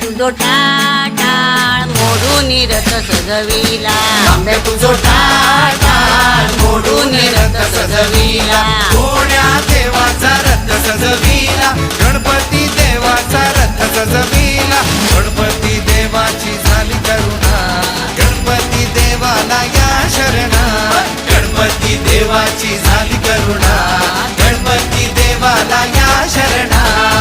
तुझो टाळ मोडून रथ सजविला, तांब्या तुझो टाळ मोडून रथ सजविला, कोण्या देवाचा रथ सजविला, गणपती देवाचा रथ सजविला, गणपती देवाची झाली करुणा, गणपती देवाला या शरणा, गणपती देवाची झाली करुणा, गणपती देवाला या शरणा.